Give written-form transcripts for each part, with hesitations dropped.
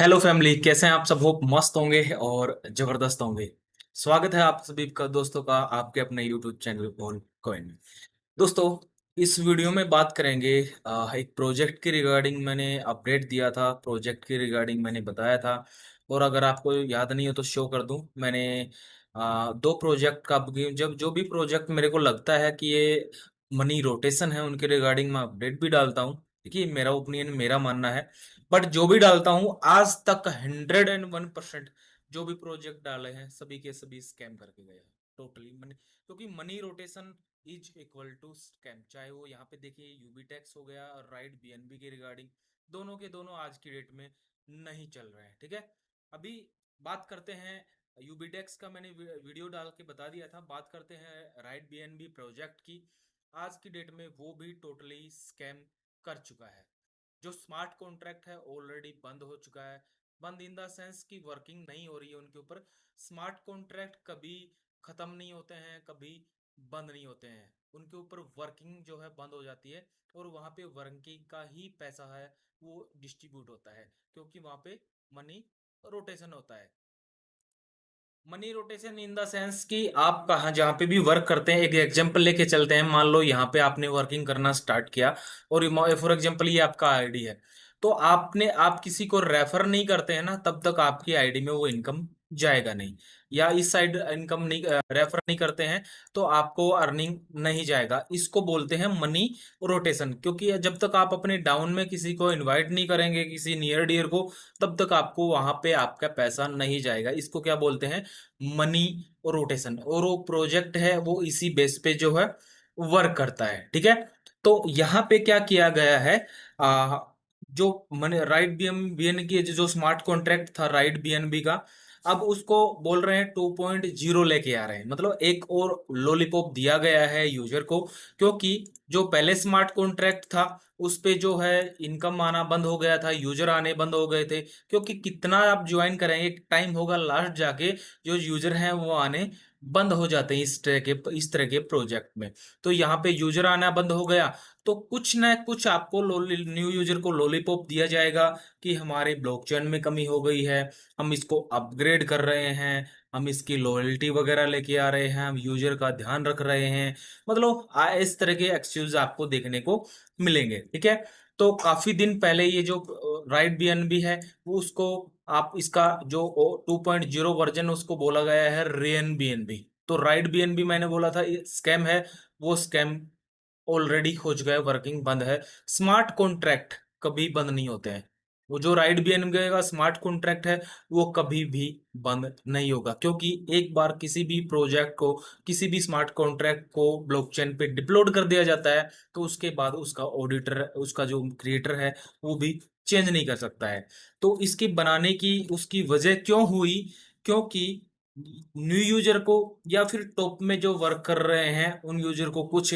Hello family, कैसे हैं आप सब? होप मस्त होंगे और जबरदस्त होंगे। स्वागत है आप सभी का दोस्तों का आपके अपने यूट्यूब चैनल ऑन कोइन में। दोस्तों, इस वीडियो में बात करेंगे एक प्रोजेक्ट के रिगार्डिंग। मैंने अपडेट दिया था, प्रोजेक्ट के रिगार्डिंग मैंने बताया था। और अगर आपको याद नहीं हो तो शो कर दूं। मैंने दो प्रोजेक्ट का, जब जो भी प्रोजेक्ट मेरे को लगता है कि ये मनी रोटेशन है, उनके रिगार्डिंग मैं अपडेट भी डालता हूँ। देखिए, मेरा ओपिनियन, मेरा मानना है। बट जो भी डालता हूँ आज तक 101% जो भी प्रोजेक्ट डाले हैं सभी के सभी स्कैम करके गए हैं टोटली मनी। क्योंकि money rotation is equal to scam. चाहे वो यहाँ पे देखिए यूबी टैक्स हो गया और राइट बीएनबी के रिगार्डिंग, दोनों के दोनों आज की डेट में नहीं चल रहे हैं। ठीक है, अभी बात करते हैं यूबी टैक्स का। मैंने वीडियो डाल के बता दिया था। बात करते हैं राइट बीएनबी प्रोजेक्ट की। आज की डेट में वो भी टोटली स्कैम कर चुका है। जो स्मार्ट कॉन्ट्रैक्ट है ऑलरेडी बंद हो चुका है। बंद इन द सेंस की वर्किंग नहीं हो रही है उनके ऊपर। स्मार्ट कॉन्ट्रैक्ट कभी खत्म नहीं होते हैं, कभी बंद नहीं होते हैं। उनके ऊपर वर्किंग जो है बंद हो जाती है और वहां पे वर्किंग का ही पैसा है वो डिस्ट्रीब्यूट होता है, क्योंकि वहां पे मनी रोटेशन होता है। Money rotation in the sense कि आप कहाँ जहाँ पे भी वर्क करते हैं, एक एग्जांपल लेके चलते हैं। मान लो यहाँ पे आपने वर्किंग करना स्टार्ट किया और फॉर एग्जांपल ये आपका आईडी है। तो आप किसी को रेफर नहीं करते हैं ना, तब तक आपकी आईडी में वो इनकम जाएगा नहीं। या इस साइड इनकम नहीं, रेफर नहीं करते हैं तो आपको अर्निंग नहीं जाएगा। इसको बोलते हैं मनी रोटेशन। क्योंकि जब तक आप अपने डाउन में किसी को इनवाइट नहीं करेंगे, किसी नियर डियर को, तब तक आपको वहां पे आपका पैसा नहीं जाएगा। इसको क्या बोलते हैं? Money rotation. और वो प्रोजेक्ट है वो इसी बेस पे जो है वर्क करता है। ठीक है, तो यहाँ पे क्या किया गया है? आ, जो मनी राइट बीएन की जो स्मार्ट कॉन्ट्रैक्ट था राइट बीएनबी का, अब उसको बोल रहे हैं 2.0 लेके आ रहे हैं। मतलब एक और लॉलीपॉप दिया गया है यूजर को। क्योंकि जो पहले स्मार्ट कॉन्ट्रैक्ट था उस पे जो है इनकम आना बंद हो गया था, यूजर आने बंद हो गए थे। क्योंकि कितना आप ज्वाइन करेंगे, एक टाइम होगा लास्ट जाके जो यूजर हैं वो आने बंद हो जाते हैं इस तरह के प्रोजेक्ट में। तो यहाँ पे यूजर आना बंद हो गया तो कुछ ना कुछ आपको न्यू यूजर को लॉलीपॉप दिया जाएगा कि हमारे ब्लॉकचेन में कमी हो गई है, हम इसको अपग्रेड कर रहे हैं, हम इसकी लॉयल्टी वगैरह लेके आ रहे हैं, हम यूजर का ध्यान रख रहे हैं। मतलब इस तरह के एक्सक्यूज आपको देखने को मिलेंगे। ठीक है, तो काफी दिन पहले ये जो राइट बीएनबी है वो उसको, आप इसका जो 2.0 वर्जन उसको बोला गया है रेन बीएनबी। तो राइट बीएनबी मैंने बोला था स्कैम है, वो स्कैम ऑलरेडी हो चुका है, वर्किंग बंद है। स्मार्ट कॉन्ट्रैक्ट कभी बंद नहीं होते हैं। वो जो राइट बीएनबी का स्मार्ट कॉन्ट्रैक्ट है वो कभी भी बंद नहीं होगा। क्योंकि एक बार किसी भी प्रोजेक्ट को, किसी भी स्मार्ट कॉन्ट्रैक्ट को ब्लॉकचेन पे डिप्लोड कर दिया जाता है तो उसके बाद उसका ऑडिटर, उसका जो क्रिएटर है वो भी चेंज नहीं कर सकता है। तो इसकी बनाने की उसकी वजह क्यों हुई? क्योंकि न्यू यूजर को या फिर टॉप में जो वर्क कर रहे हैं उन यूजर को कुछ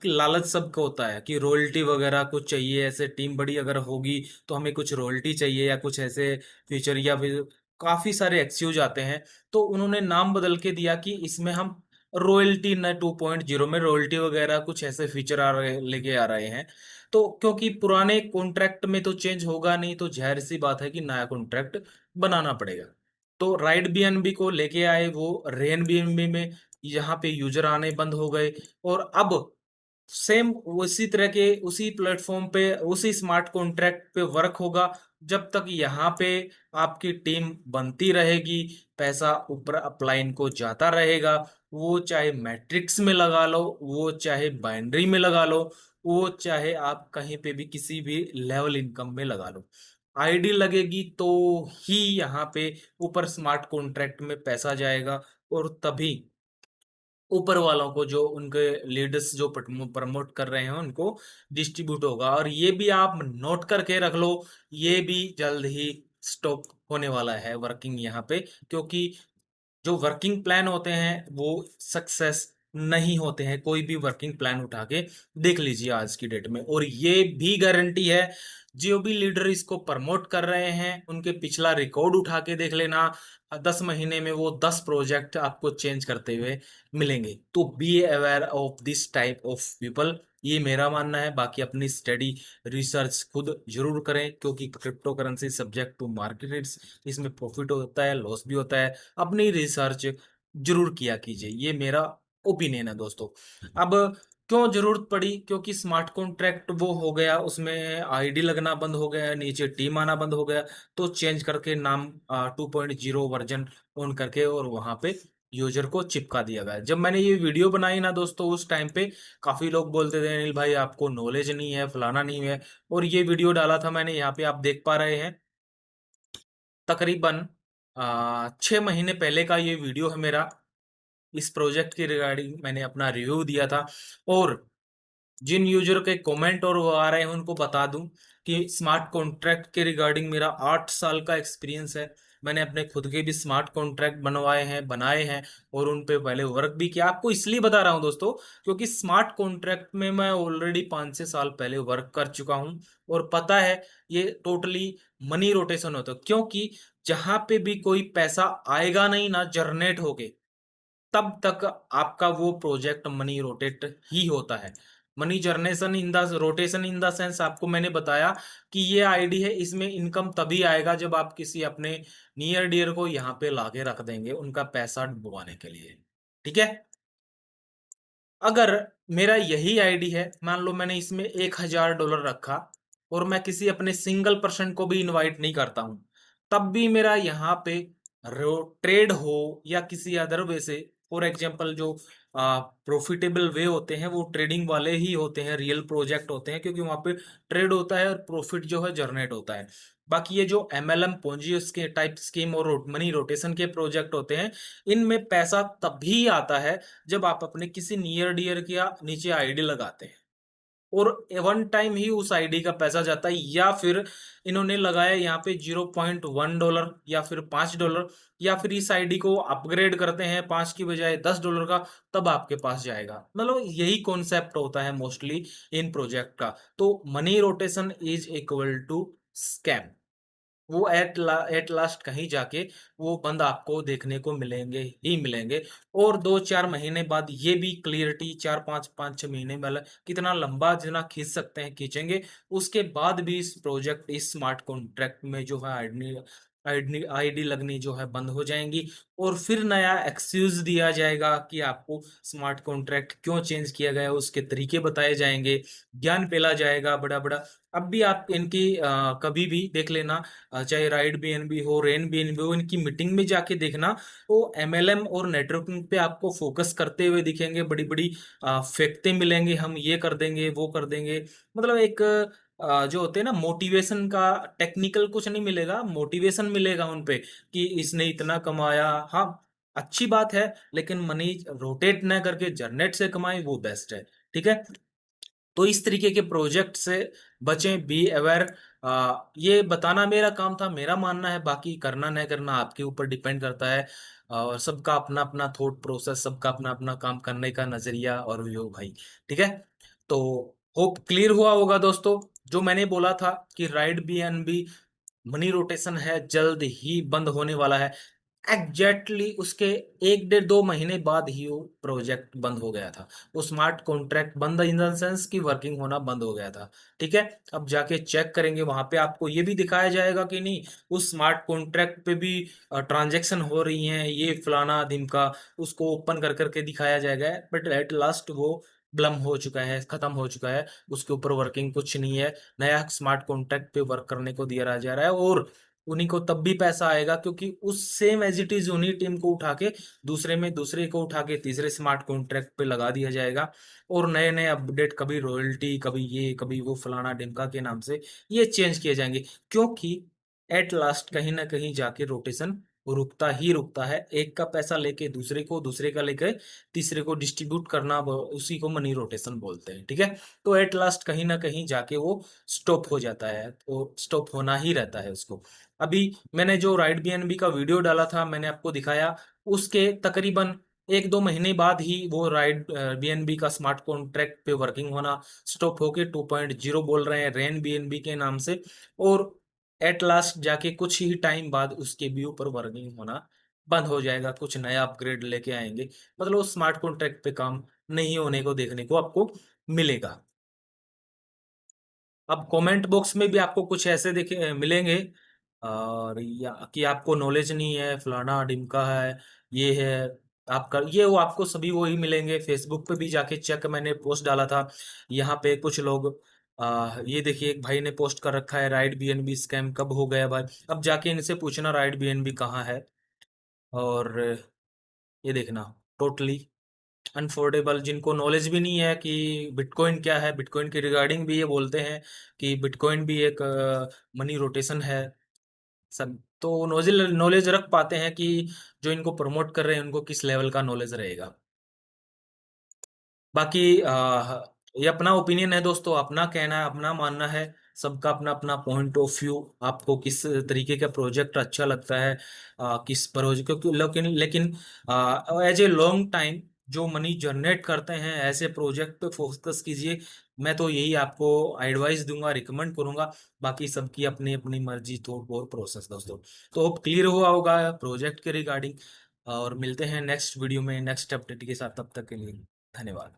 लालच सबको होता है कि रॉयल्टी वगैरह कुछ चाहिए। ऐसे टीम बड़ी अगर होगी तो हमें कुछ रॉयल्टी चाहिए या कुछ ऐसे फीचर, या फिर काफी सारे एक्सक्यूज आते हैं। तो उन्होंने नाम बदल के दिया कि इसमें हम रॉयल्टी न 2.0 में रॉयल्टी वगैरह कुछ ऐसे फीचर आ रहे, लेके आ रहे हैं। तो क्योंकि पुराने कॉन्ट्रैक्ट में तो चेंज होगा नहीं, तो जाहिर सी बात है कि नया कॉन्ट्रैक्ट बनाना पड़ेगा। तो राइट बीएनबी को लेके आए वो रेन बीएनबी में, यहाँ पे यूजर आने बंद हो गए। और अब सेम उसी तरह के उसी प्लेटफॉर्म पे उसी स्मार्ट कॉन्ट्रैक्ट पे वर्क होगा जब तक यहाँ पे आपकी टीम बनती रहेगी, पैसा ऊपर अपलाइन को जाता रहेगा। वो चाहे मैट्रिक्स में लगा लो, वो चाहे बाइनरी में लगा लो, वो चाहे आप कहीं पे भी किसी भी लेवल इनकम में लगा लो, आईडी लगेगी तो ही यहाँ पे ऊपर स्मार्ट कॉन्ट्रैक्ट में पैसा जाएगा। और तभी ऊपर वालों को, जो उनके लीडर्स जो प्रमोट कर रहे हैं उनको डिस्ट्रीब्यूट होगा। और ये भी आप नोट करके रख लो, ये भी जल्द ही स्टॉप होने वाला है वर्किंग यहाँ पे। क्योंकि जो वर्किंग प्लान होते हैं वो सक्सेस नहीं होते हैं। कोई भी वर्किंग प्लान उठा के देख लीजिए आज की डेट में, और ये भी गारंटी है जो भी लीडर इसको प्रमोट कर रहे हैं उनके पिछला रिकॉर्ड उठा के देख लेना। 10 महीने में वो 10 प्रोजेक्ट आपको चेंज करते हुए मिलेंगे। तो be aware of this type of people. ये मेरा मानना है। बाकी अपनी स्टडी रिसर्च खुद जरूर करें, क्योंकि crypto currency subject to market risk, इसमें प्रॉफिट होता है, लॉस भी होता है। अपनी रिसर्च जरूर किया कीजिए, ये मेरा ओपिनियन है दोस्तों। अब क्यों जरूरत पड़ी? क्योंकि स्मार्ट कॉन्ट्रैक्ट वो हो गया, उसमें आईडी लगना बंद हो गया, नीचे टीम आना बंद हो गया, तो चेंज करके नाम 2.0 वर्जन ऑन करके और वहां पे यूजर को चिपका दिया गया। जब मैंने ये वीडियो बनाई ना दोस्तों, उस टाइम पे काफी लोग बोलते थे अनिल भाई आपको नॉलेज नहीं है, फलाना नहीं है। और ये वीडियो डाला था मैंने, यहाँ पे आप देख पा रहे हैं, तकरीबन 6 महीने पहले का ये वीडियो है मेरा। इस प्रोजेक्ट के रिगार्डिंग मैंने अपना रिव्यू दिया था। और जिन यूजर के कमेंट और वो आ रहे हैं उनको बता दूं कि स्मार्ट कॉन्ट्रैक्ट के रिगार्डिंग मेरा 8 साल का एक्सपीरियंस है। मैंने अपने खुद के भी स्मार्ट कॉन्ट्रैक्ट बनवाए हैं, बनाए हैं, और उन पे पहले वर्क भी किया। आपको इसलिए बता रहा हूं दोस्तों, क्योंकि स्मार्ट कॉन्ट्रैक्ट में मैं ऑलरेडी 5 से 6 साल पहले वर्क कर चुका हूं, और पता है ये टोटली मनी रोटेशन होता है। क्योंकि जहां पे भी कोई पैसा आएगा नहीं ना जनरेट होके, तब तक आपका वो प्रोजेक्ट मनी रोटेट ही होता है। Money generation in the rotation in the sense, आपको मैंने बताया कि ये आईडी है, इसमें इनकम तभी आएगा जब आप किसी अपने नियर डियर को यहाँ पे लाके रख देंगे उनका पैसा डुबवाने के लिए। ठीक है? अगर मेरा यही आईडी है, मान लो मैंने इसमें $1000 रखा, और मैं किसी अपने सिंगल पर्सन को भी इनवाइट नहीं करता हूं, तब भी मेरा यहाँ पे ट्रेड हो या किसी अदर वे से, फॉर एग्जांपल जो प्रॉफिटेबल वे होते हैं वो ट्रेडिंग वाले ही होते हैं, रियल प्रोजेक्ट होते हैं, क्योंकि वहां पे ट्रेड होता है और प्रॉफिट जो है जनरेट होता है। बाकी ये जो एमएलएम पोंजी के टाइप स्कीम और मनी रोटेशन के प्रोजेक्ट होते हैं, इनमें पैसा तभी आता है जब आप अपने किसी नियर डियर की नीचे आईडी लगाते हैं, और वन टाइम ही उस आईडी का पैसा जाता है, या फिर इन्होंने लगाया यहाँ पे $0.1 या फिर $5, या फिर इस आईडी को अपग्रेड करते हैं 5 की बजाय $10 का, तब आपके पास जाएगा। मतलब यही कॉन्सेप्ट होता है मोस्टली इन प्रोजेक्ट का। तो money rotation is equal to scam. वो एट लास्ट कहीं जाके वो बंद आपको देखने को मिलेंगे ही मिलेंगे। और 2-4 महीने बाद ये भी क्लियरिटी, 4-5-5-6 महीने, मतलब कितना लंबा जितना खींच सकते हैं खींचेंगे। उसके बाद भी इस प्रोजेक्ट, इस स्मार्ट कॉन्ट्रैक्ट में जो है आईडी आईडी आईडी लगनी जो है बंद हो जाएंगी, और फिर नया एक्सक्यूज दिया जाएगा कि आपको स्मार्ट कॉन्ट्रैक्ट क्यों चेंज किया गया, उसके तरीके बताए जाएंगे, ज्ञान पेला जाएगा बड़ा बड़ा। अब भी आप इनकी कभी भी देख लेना, चाहे राइड बीएनबी हो, रेन बीएनबी हो, इनकी मीटिंग में जाके देखना, वो एमएलएम और नेटवर्किंग पे आपको फोकस करते हुए दिखेंगे। बड़ी बड़ी फेंकते मिलेंगे, हम ये कर देंगे वो कर देंगे। मतलब एक जो होते हैं ना मोटिवेशन का, टेक्निकल कुछ नहीं मिलेगा, मोटिवेशन मिलेगा उन पे कि इसने इतना कमाया। हाँ, अच्छी बात है, लेकिन मनी रोटेट ना करके जनरेट से कमाए, वो बेस्ट है। ठीक है? तो इस तरीके के प्रोजेक्ट से बचें, बी अवेयर। ये बताना मेरा काम था, मेरा मानना है। बाकी करना न करना आपके ऊपर डिपेंड करता है, और सबका अपना अपना थॉट प्रोसेस, सबका अपना अपना काम करने का नजरिया और व्यू भाई। ठीक है? तो होप क्लियर हुआ होगा दोस्तों। जो मैंने बोला था कि राइड बीएनबी मनी रोटेशन है, जल्द ही बंद होने वाला है, एग्जैक्टली उसके 1-1.5 महीने बाद ही वो प्रोजेक्ट बंद हो गया था। वो स्मार्ट कॉन्ट्रैक्ट बंद इन द सेंस की वर्किंग होना बंद हो गया था। ठीक है? अब जाके चेक करेंगे, वहां पे आपको ये भी दिखाया जाएगा कि नहीं उस स्मार्ट कॉन्ट्रैक्ट पे भी ट्रांजैक्शन हो रही हैं, ये फलाना दिन का, उसको ओपन कर करके दिखाया जाएगा। बट एट लास्ट वो ब्लम हो चुका है, खत्म हो चुका है, उसके ऊपर वर्किंग कुछ नहीं है। नया स्मार्ट कॉन्ट्रैक्ट पे वर्क करने को दिया जा रहा है, और उन्हीं को तब भी पैसा आएगा, क्योंकि उस सेम एज इट इज उन्हीं टीम को उठा के दूसरे में, दूसरे को उठा के तीसरे स्मार्ट कॉन्ट्रैक्ट पे लगा दिया जाएगा। और नए नए अपडेट, कभी रॉयल्टी, कभी ये कभी वो, फलाना ढिमका के नाम से ये चेंज किए जाएंगे। क्योंकि एट लास्ट कहीं ना कहीं जाके रोटेशन रुकता ही रुकता है। एक का पैसा लेके दूसरे को, दूसरे का लेके तीसरे को डिस्ट्रीब्यूट करना, उसी को मनी रोटेशन बोलते हैं। ठीक है? तो एट लास्ट कहीं ना कहीं जाके वो स्टॉप हो जाता है, तो स्टॉप होना ही रहता है उसको। अभी मैंने जो राइड बीएनबी का वीडियो डाला था, मैंने आपको दिखाया, उसके तकरीबन 1-2 महीने बाद ही वो राइड बीएनबी का स्मार्ट कॉन्ट्रैक्ट पे वर्किंग होना स्टॉप होके 2.0 बोल रहे हैं रेन बीएनबी के नाम से। और एट लास्ट जाके कुछ ही टाइम बाद उसके भी ऊपर वर्किंग होना बंद हो जाएगा, कुछ नया अपग्रेड लेके आएंगे। मतलब स्मार्ट कॉन्ट्रैक्ट पे काम नहीं होने को देखने को आपको मिलेगा। अब कमेंट बॉक्स में भी आपको कुछ ऐसे देखे मिलेंगे, और या कि आपको नॉलेज नहीं है, फलाना ढिमका है, ये है आपका, ये वो आपको सभी वही मिलेंगे। फेसबुक पे भी जाके चेक, मैंने पोस्ट डाला था यहाँ पे कुछ लोग, ये देखिए एक भाई ने पोस्ट कर रखा है, राइड बीएनबी स्कैम कब हो गया भाई। अब जाके इनसे पूछना राइड बीएनबी कहाँ है। और ये देखना, टोटली अनफोर्डेबल, जिनको नॉलेज भी नहीं है कि बिटकॉइन क्या है। बिटकॉइन के रिगार्डिंग भी ये बोलते हैं कि बिटकॉइन भी एक मनी रोटेशन है। सब तो नॉलेज नॉलेज रख पाते हैं कि जो इनको प्रमोट कर रहे हैं उनको किस लेवल का नॉलेज रहेगा। बाकी ये अपना ओपिनियन है दोस्तों, अपना कहना है, अपना मानना है, सबका अपना अपना पॉइंट ऑफ व्यू। आपको किस तरीके का प्रोजेक्ट अच्छा लगता है, किस प्रोजेक्ट, क्योंकि लेकिन लेकिन एज ए लॉन्ग टाइम जो मनी जनरेट करते हैं ऐसे प्रोजेक्ट पे फोकस कीजिए। मैं तो यही आपको एडवाइस दूंगा, रिकमेंड करूंगा। बाकी सबकी अपनी अपनी मर्जी, थॉट और प्रोसेस दोस्तों। तो होप क्लियर हुआ होगा प्रोजेक्ट के रिगार्डिंग। और मिलते हैं नेक्स्ट वीडियो में नेक्स्ट अपडेट के साथ, तब तक के लिए धन्यवाद।